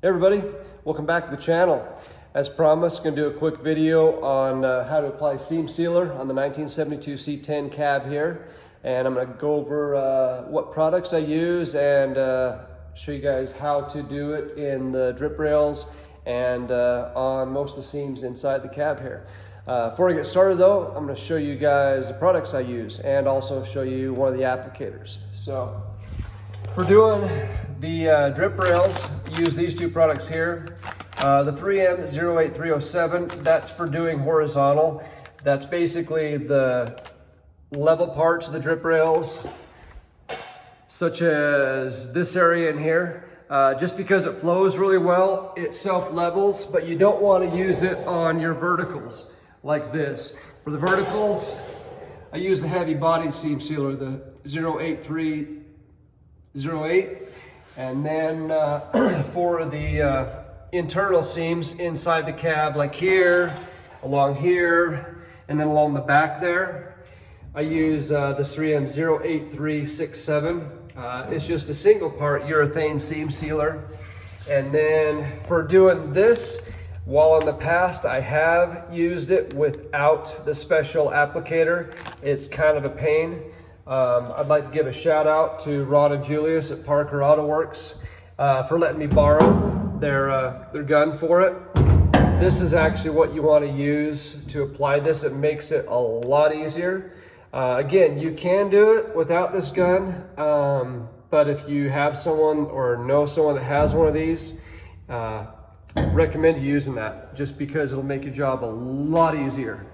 Hey everybody, welcome back to the channel. As promised, going to do a quick video on how to apply seam sealer on the 1972 C10 cab here. And I'm going to go over what products I use and show you guys how to do it in the drip rails and on most of the seams inside the cab here. Before I get started though, I'm going to show you guys the products I use and also show you one of the applicators. So for doing the drip rails, use these two products here. The 3M08307, that's for doing horizontal. That's basically the level parts of the drip rails, such as this area in here. Just because it flows really well, it self-levels, but you don't want to use it on your verticals like this. For the verticals, I use the heavy body seam sealer, the 08308. And then for the internal seams inside the cab, like here, along here, and then along the back there, I use this 3M08367. It's just a single part urethane seam sealer. And then for doing this, while in the past I have used it without the special applicator, it's kind of a pain. I'd like to give a shout out to Ron and Julius at Parker Auto Works for letting me borrow their gun for it. This is actually what you want to use to apply this. It makes it a lot easier. Again, you can do it without this gun, but if you have someone or know someone that has one of these, recommend using that just because it'll make your job a lot easier.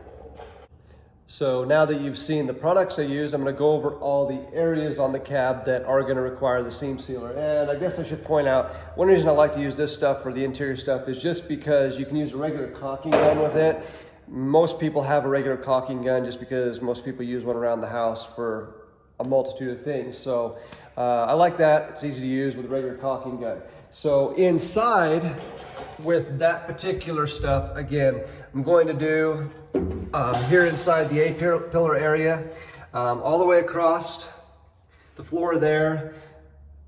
So now that you've seen the products I use, I'm going to go over all the areas on the cab that are going to require the seam sealer. And I guess I should point out, one reason I like to use this stuff for the interior stuff is just because you can use a regular caulking gun with it. Most people have a regular caulking gun just because most people use one around the house for a multitude of things. So I like that. It's easy to use with a regular caulking gun. So inside with that particular stuff, again, I'm going to do here inside the A-pillar area, all the way across the floor there,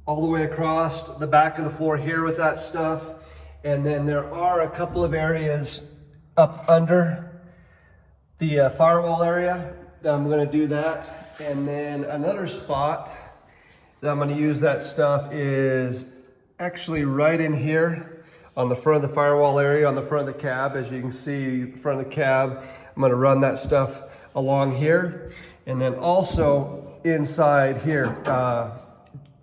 all the way across the back of the floor here with that stuff. And then there are a couple of areas up under the firewall area that I'm going to do that. And then another spot that I'm going to use that stuff is actually right in here on the front of the firewall area, on the front of the cab. As you can see, the front of the cab, I'm going to run that stuff along here. And then also inside here,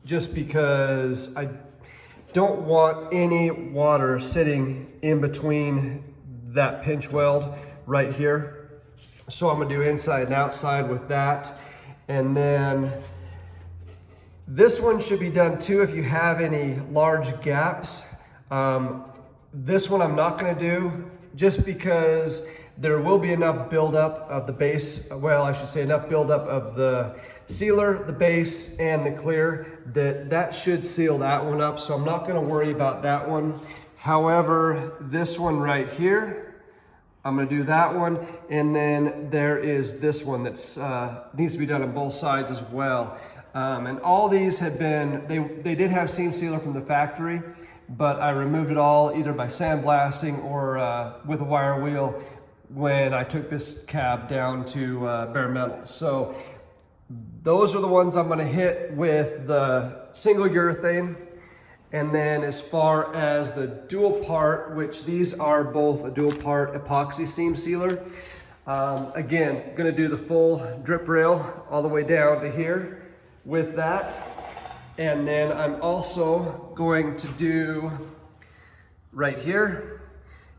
just because I don't want any water sitting in between that pinch weld right here. So I'm going to do inside and outside with that. And then this one should be done too if you have any large gaps. This one I'm not going to do just because there will be enough buildup of the base, well, I should say enough buildup of the sealer, the base, and the clear that should seal that one up. So I'm not going to worry about that one. However, this one right here, I'm going to do that one. And then there is this one that's needs to be done on both sides as well. And all these have been, they did have seam sealer from the factory, but I removed it all either by sandblasting or with a wire wheel when I took this cab down to bare metal. So those are the ones I'm going to hit with the single urethane. And then as far as the dual part, which these are both a dual part epoxy seam sealer. Again, going to do the full drip rail all the way down to here with that. And then I'm also going to do right here.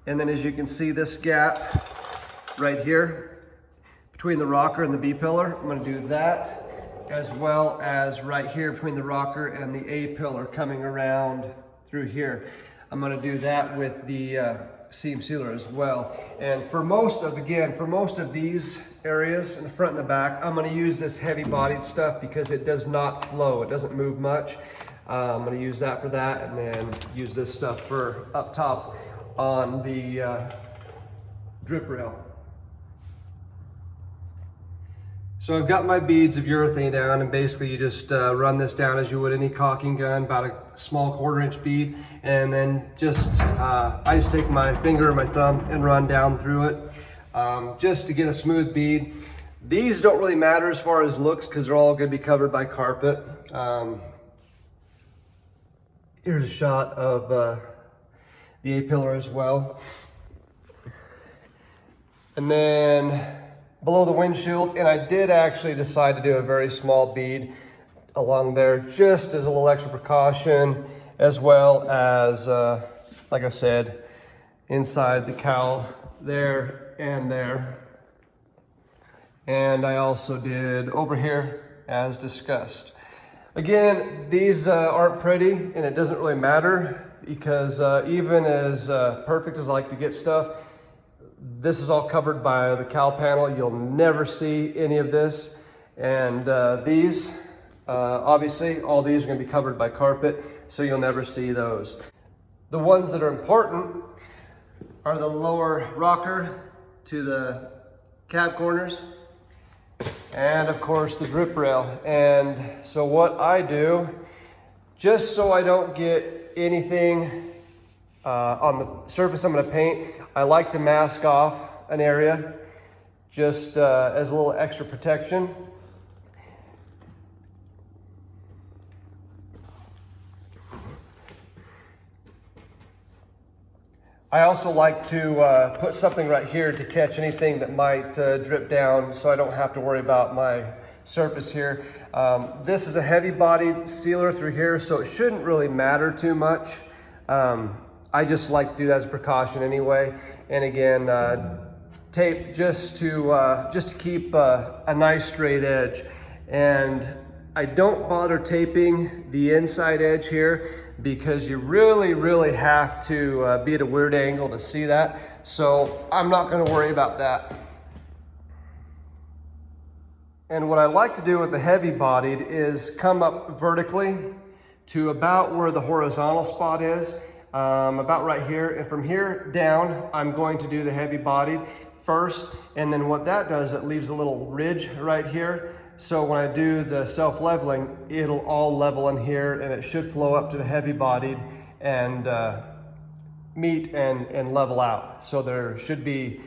And then as you can see, this gap right here between the rocker and the B-pillar, I'm going to do that, as well as right here between the rocker and the A-pillar coming around through here. I'm going to do that with the seam sealer as well. And for most of these areas in the front and the back, I'm going to use this heavy bodied stuff because it does not flow. It doesn't move much. I'm going to use that for that, and then use this stuff for up top on the drip rail. So I've got my beads of urethane down, and basically you just run this down as you would any caulking gun, about a small 1/4-inch bead, and then just I just take my finger or my thumb and run down through it just to get a smooth bead. These don't really matter as far as looks because they're all going to be covered by carpet. Here's a shot of the A-pillar as well. And then below the windshield, and I did actually decide to do a very small bead along there just as a little extra precaution, as well as, like I said, inside the cowl there and there. And I also did over here as discussed. Again, these aren't pretty, and it doesn't really matter because even as perfect as I like to get stuff, this is all covered by the cowl panel. You'll never see any of this. And these, obviously, all these are going to be covered by carpet, so you'll never see those. The ones that are important are the lower rocker to the cab corners, and of course the drip rail. And so what I do, just so I don't get anything on the surface I'm going to paint, I like to mask off an area just as a little extra protection. I also like to put something right here to catch anything that might drip down, so I don't have to worry about my surface here. This is a heavy bodied sealer through here, so it shouldn't really matter too much. I just like to do that as a precaution anyway. And again, tape just to keep a nice straight edge. And I don't bother taping the inside edge here because you really have to be at a weird angle to see that. So I'm not going to worry about that. And what I like to do with the heavy bodied is come up vertically to about where the horizontal spot is. About right here, and from here down I'm going to do the heavy bodied first, and then what that does, it leaves a little ridge right here, so when I do the self-leveling, it'll all level in here and it should flow up to the heavy bodied and meet and level out. So there should be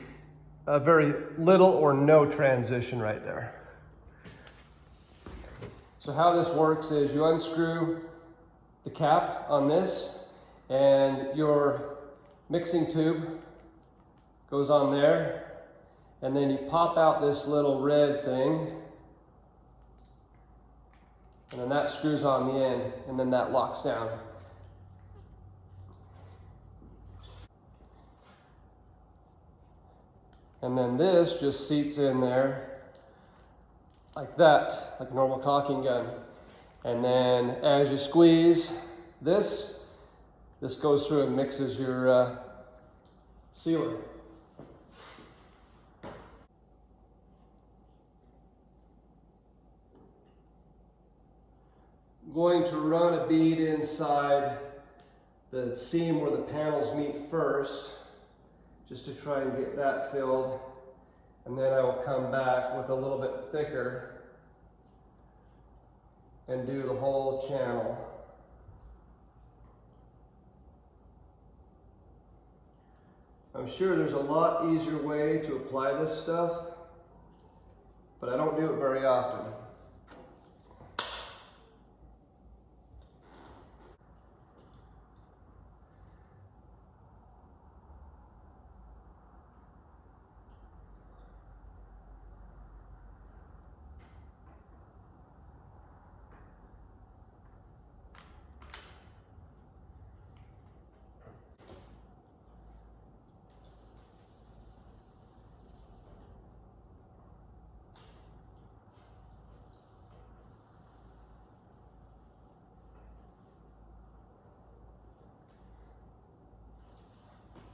a very little or no transition right there. So how this works is you unscrew the cap on this, and your mixing tube goes on there, and then you pop out this little red thing, and then that screws on the end, and then that locks down. And then this just seats in there like that, like a normal caulking gun. And then as you squeeze this goes through and mixes your sealer. I'm going to run a bead inside the seam where the panels meet first, just to try and get that filled. And then I will come back with a little bit thicker and do the whole channel. I'm sure there's a lot easier way to apply this stuff, but I don't do it very often.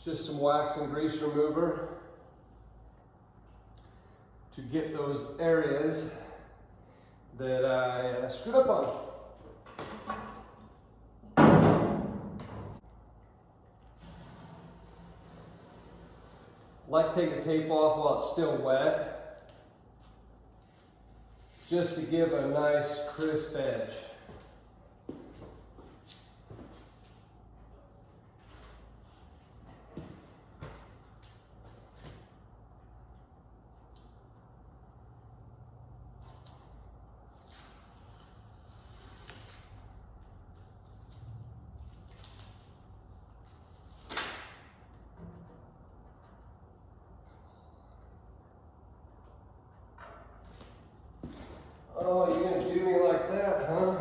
Just some wax and grease remover to get those areas that I screwed up on. I like to take the tape off while it's still wet. just to give a nice crisp edge. Oh, you're gonna do me like that, huh?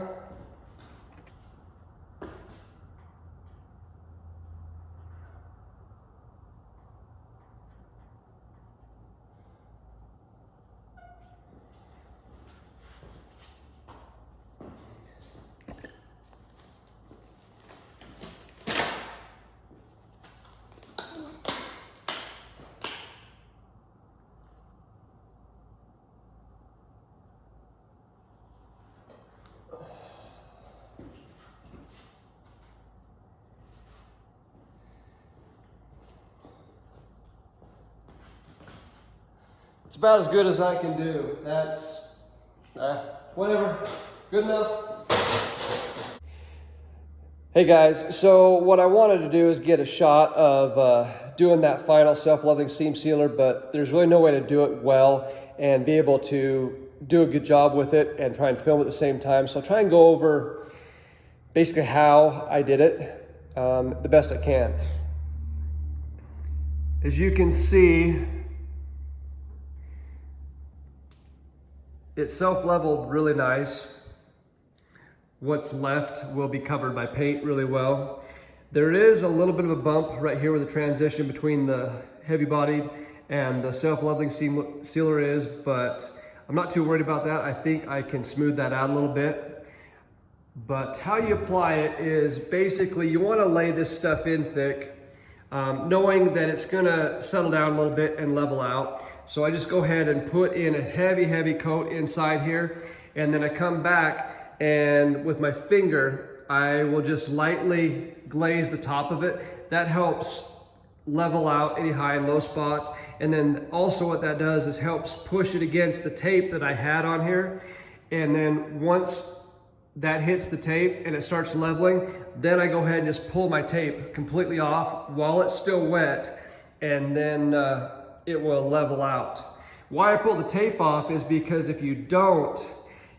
It's about as good as I can do. That's, whatever, good enough. Hey guys, so what I wanted to do is get a shot of doing that final self-leveling seam sealer, but there's really no way to do it well and be able to do a good job with it and try and film at the same time. So I'll try and go over basically how I did it the best I can. As you can see, it's self-leveled really nice. What's left will be covered by paint really well. There is a little bit of a bump right here where the transition between the heavy-bodied and the self-leveling seam sealer is, but I'm not too worried about that. I think I can smooth that out a little bit. But how you apply it is basically you want to lay this stuff in thick, knowing that it's gonna settle down a little bit and level out. So I just go ahead and put in a heavy coat inside here, and then I come back and with my finger, I will just lightly glaze the top of it. That helps level out any high and low spots. And then also what that does is helps push it against the tape that I had on here. And then once that hits the tape and it starts leveling, then I go ahead and just pull my tape completely off while it's still wet, and then it will level out. Why I pull the tape off is because if you don't,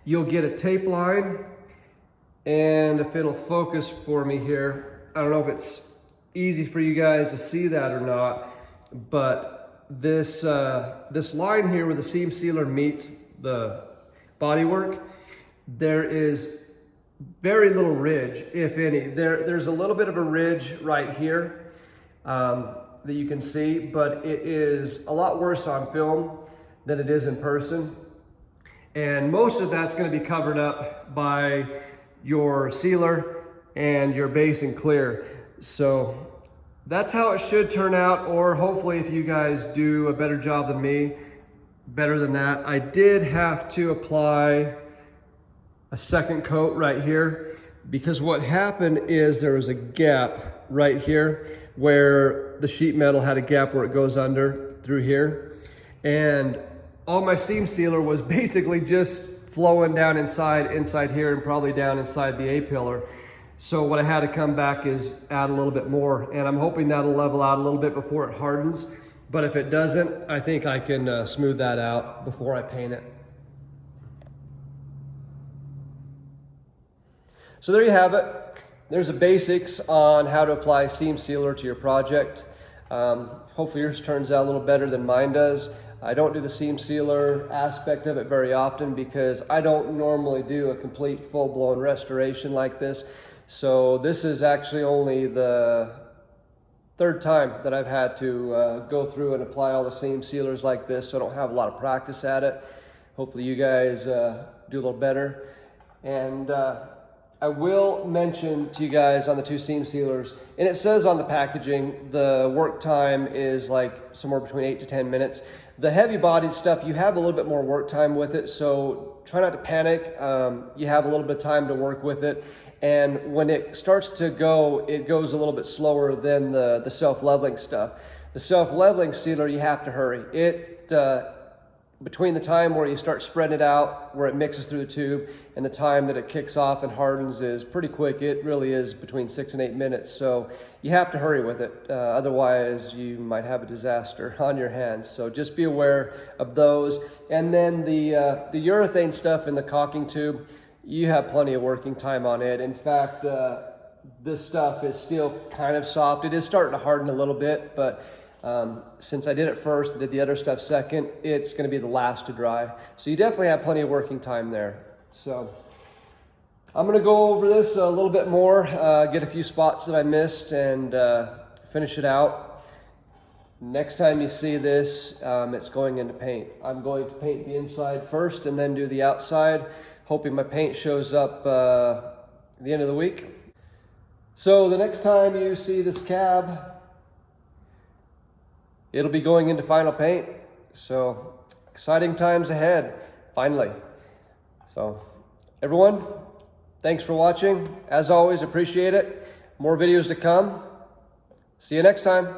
you'll get a tape line, and if it'll focus for me here, I don't know if it's easy for you guys to see that or not, but this line here where the seam sealer meets the bodywork, there is very little ridge, if any. There's a little bit of a ridge right here that you can see, but it is a lot worse on film than it is in person. And most of that's going to be covered up by your sealer and your base and clear. So that's how it should turn out, or hopefully if you guys do a better job than me, better than that. I did have to apply a second coat right here because what happened is there was a gap right here where the sheet metal had a gap where it goes under through here. And all my seam sealer was basically just flowing down inside here and probably down inside the A-pillar. So what I had to come back is add a little bit more, and I'm hoping that'll level out a little bit before it hardens. But if it doesn't, I think I can smooth that out before I paint it. So there you have it. There's the basics on how to apply seam sealer to your project. Hopefully yours turns out a little better than mine does. I don't do the seam sealer aspect of it very often because I don't normally do a complete full-blown restoration like this. So this is actually only the third time that I've had to go through and apply all the seam sealers like this, so I don't have a lot of practice at it. Hopefully you guys do a little better. And I will mention to you guys on the two seam sealers, and it says on the packaging, the work time is like somewhere between 8 to 10 minutes. The heavy bodied stuff, you have a little bit more work time with it, so try not to panic. You have a little bit of time to work with it. And when it starts to go, it goes a little bit slower than the self-leveling stuff. The self-leveling sealer, you have to hurry. It between the time where you start spreading it out, where it mixes through the tube, and the time that it kicks off and hardens is pretty quick. It really is between 6 and 8 minutes. So you have to hurry with it. Otherwise, you might have a disaster on your hands. So just be aware of those. And then the urethane stuff in the caulking tube, you have plenty of working time on it. In fact, this stuff is still kind of soft. It is starting to harden a little bit, but since I did it first and did the other stuff second, it's going to be the last to dry. So you definitely have plenty of working time there. So I'm going to go over this a little bit more, get a few spots that I missed, and finish it out. Next time you see this, it's going into paint. I'm going to paint the inside first and then do the outside, hoping my paint shows up at the end of the week. So the next time you see this cab, it'll be going into final paint. So exciting times ahead, finally. So everyone, thanks for watching. As always, appreciate it. More videos to come. See you next time.